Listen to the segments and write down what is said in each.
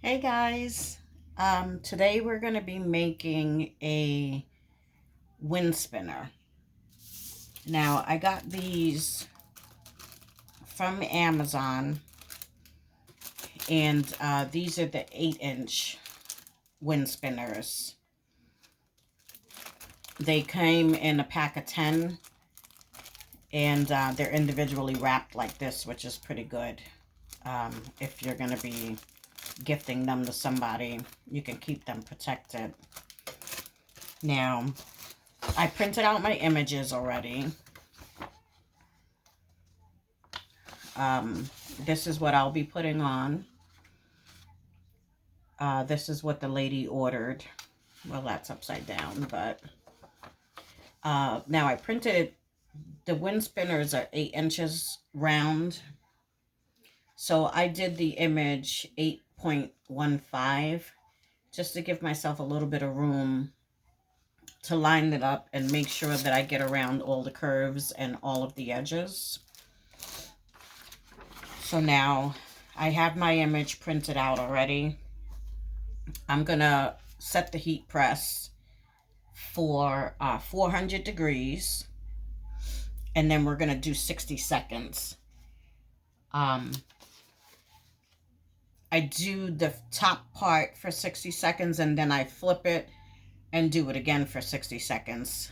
Hey guys, today we're going to be making a wind spinner. Now I got these from Amazon, and these are the 8-inch wind spinners. They came in a pack of 10, and they're individually wrapped like this, which is pretty good. If you're going to be gifting them to somebody, you can keep them protected. Now, I printed out my images already. This is what I'll be putting on. This is what the lady ordered. Well, that's upside down, but now I printed it. The wind spinners are 8 inches round. So I did the image 8.15 just to give myself a little bit of room to line it up and make sure that I get around all the curves and all of the edges. So now I have my image printed out already. I'm going to set the heat press for 400 degrees. And then we're going to do 60 seconds. I do the top part for 60 seconds and then I flip it and do it again for 60 seconds.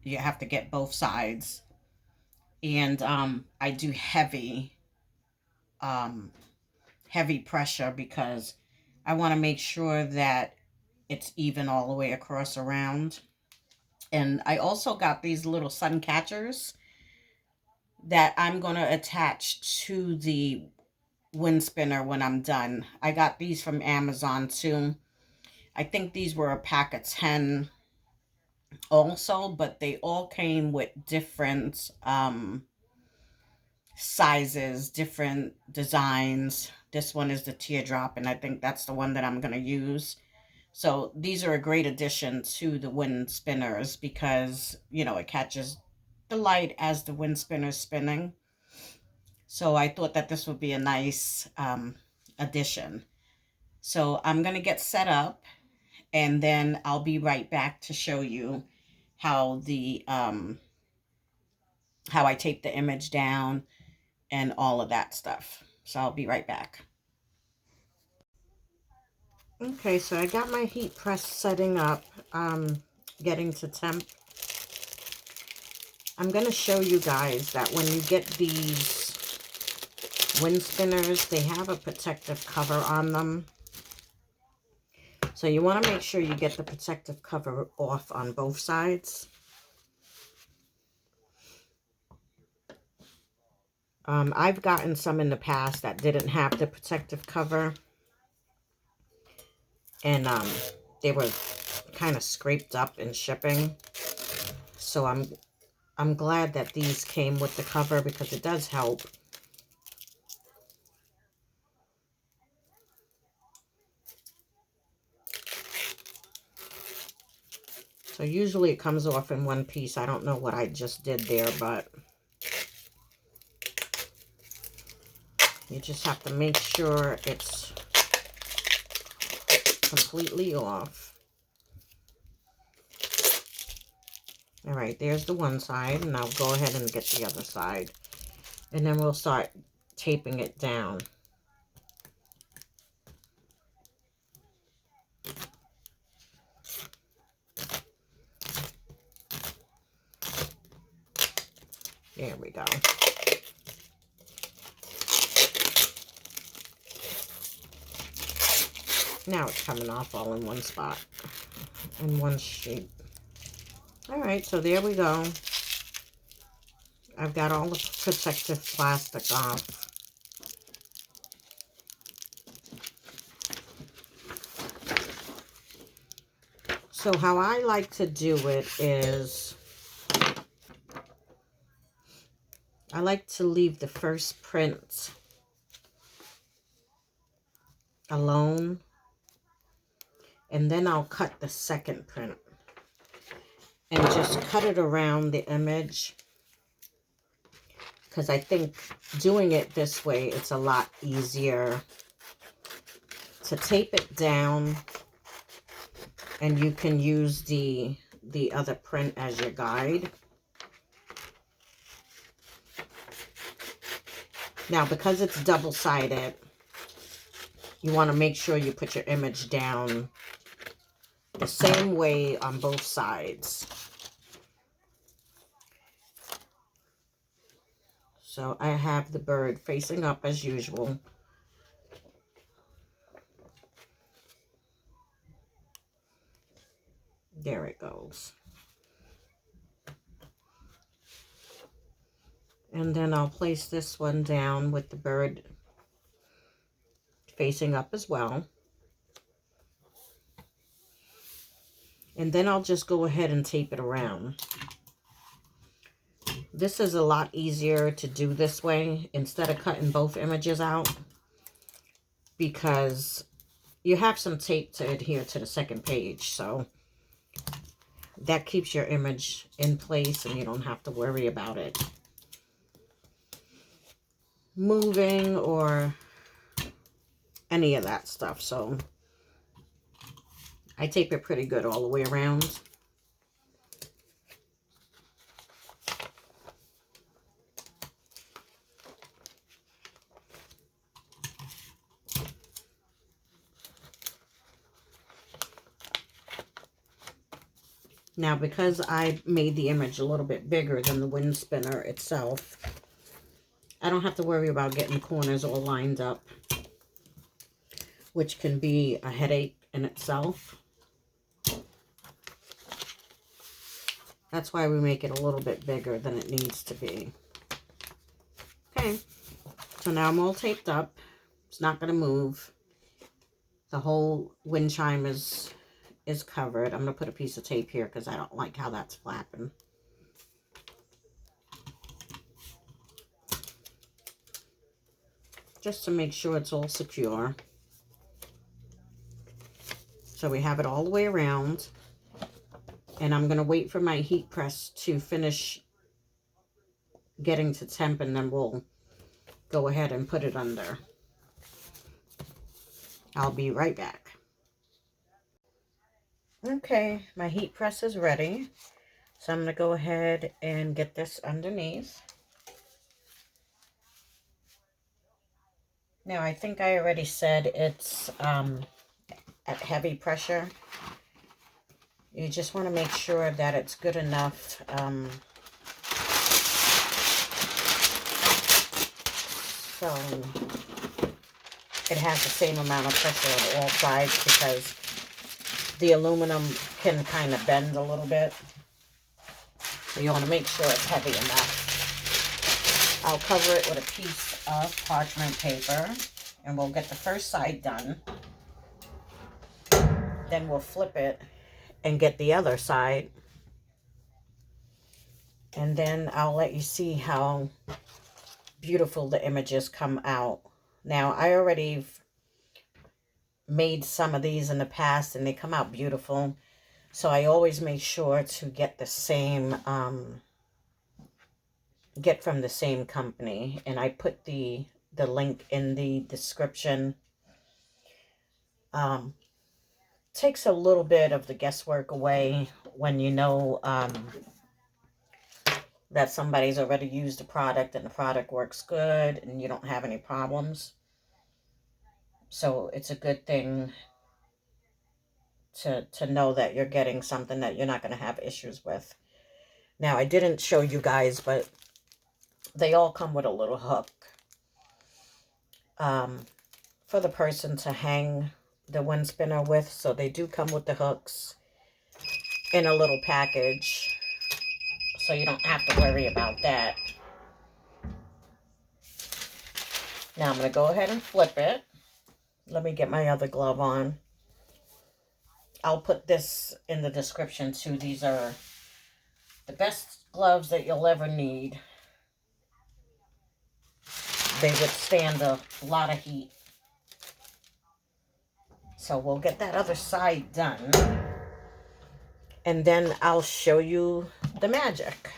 You have to get both sides. And I do heavy pressure because I want to make sure that it's even all the way across around. And I also got these little sun catchers that I'm going to attach to the wind spinner when I'm done. I got these from Amazon too. I think these were a pack of 10 also, but they all came with different sizes, different designs. This one is the teardrop, and I think that's the one that I'm going to use. So these are a great addition to the wind spinners because, it catches the light as the wind spinner is spinning. So I thought that this would be a nice addition. So I'm going to get set up, and then I'll be right back to show you how how I tape the image down and all of that stuff. So I'll be right back. Okay, so I got my heat press setting up, getting to temp. I'm going to show you guys that when you get these wind spinners, they have a protective cover on them. So you want to make sure you get the protective cover off on both sides. I've gotten some in the past that didn't have the protective cover. And they were kind of scraped up in shipping. So I'm glad that these came with the cover because it does help. So usually it comes off in one piece. I don't know what I just did there, but you just have to make sure it's completely off. All right, there's the one side, and I'll go ahead and get the other side. And then we'll start taping it down. There we go. Now it's coming off all in one spot, in one shape. All right, so there we go. I've got all the protective plastic off. So how I like to do it is I like to leave the first print alone, and then I'll cut the second print and just cut it around the image, because I think doing it this way, it's a lot easier to tape it down, and you can use the other print as your guide. Now, because it's double-sided, you want to make sure you put your image down the same way on both sides. So I have the bird facing up as usual. There it goes. And then I'll place this one down with the bird facing up as well. And then I'll just go ahead and tape it around. This is a lot easier to do this way instead of cutting both images out, because you have some tape to adhere to the second page. So that keeps your image in place and you don't have to worry about it moving or any of that stuff. So I tape it pretty good all the way around. Now, because I made the image a little bit bigger than the wind spinner itself, I don't have to worry about getting the corners all lined up, which can be a headache in itself. That's why we make it a little bit bigger than it needs to be. Okay, so now I'm all taped up. It's not going to move. The whole wind chime is covered. I'm going to put a piece of tape here because I don't like how that's flapping. Just to make sure it's all secure. So we have it all the way around. And I'm going to wait for my heat press to finish getting to temp, and then we'll go ahead and put it under. I'll be right back. Okay, my heat press is ready. So I'm going to go ahead and get this underneath. Now, I think I already said it's at heavy pressure. You just want to make sure that it's good enough so it has the same amount of pressure on all sides, because the aluminum can kind of bend a little bit. So you want to make sure it's heavy enough. I'll cover it with a piece of parchment paper, and we'll get the first side done. Then we'll flip it and get the other side. And then I'll let you see how beautiful the images come out. Now, I already made some of these in the past and they come out beautiful. So I always make sure to get the same, get from the same company. And I put the link in the description. Takes a little bit of the guesswork away when you know that somebody's already used the product and the product works good and you don't have any problems. So it's a good thing to know that you're getting something that you're not going to have issues with. Now, I didn't show you guys, but they all come with a little hook for the person to hang the wind spinner with. So they do come with the hooks in a little package, so you don't have to worry about that. Now I'm going to go ahead and flip it. Let me get my other glove on. I'll put this in the description too. These are the best gloves that you'll ever need. They withstand a lot of heat. So we'll get that other side done. And then I'll show you the magic.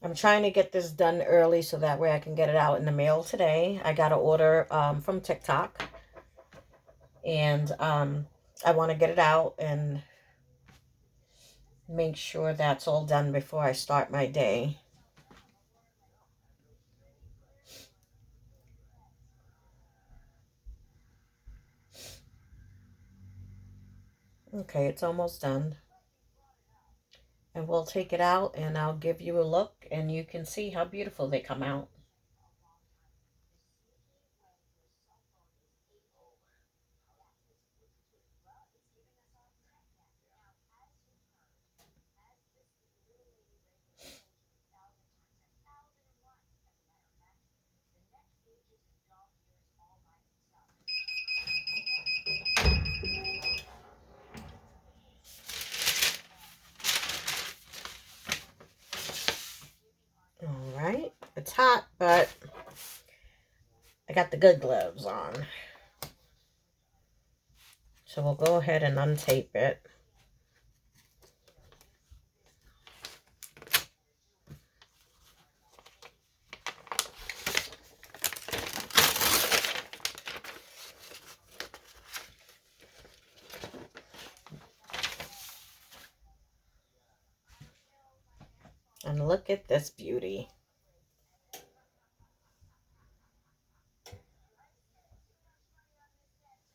I'm trying to get this done early so that way I can get it out in the mail today. I got an order from TikTok, and I want to get it out and make sure that's all done before I start my day. Okay, it's almost done. And we'll take it out and I'll give you a look and you can see how beautiful they come out. All right, it's hot, but I got the good gloves on. So we'll go ahead and untape it. And look at this beauty.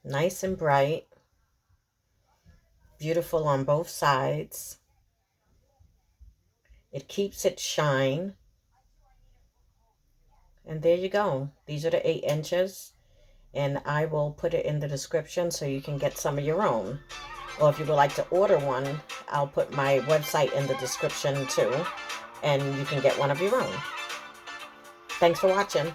Nice and bright. Beautiful on both sides. It keeps its shine. And there you go. These are the 8 inches. And I will put it in the description so you can get some of your own. Or if you would like to order one, I'll put my website in the description too. And you can get one of your own. Thanks for watching.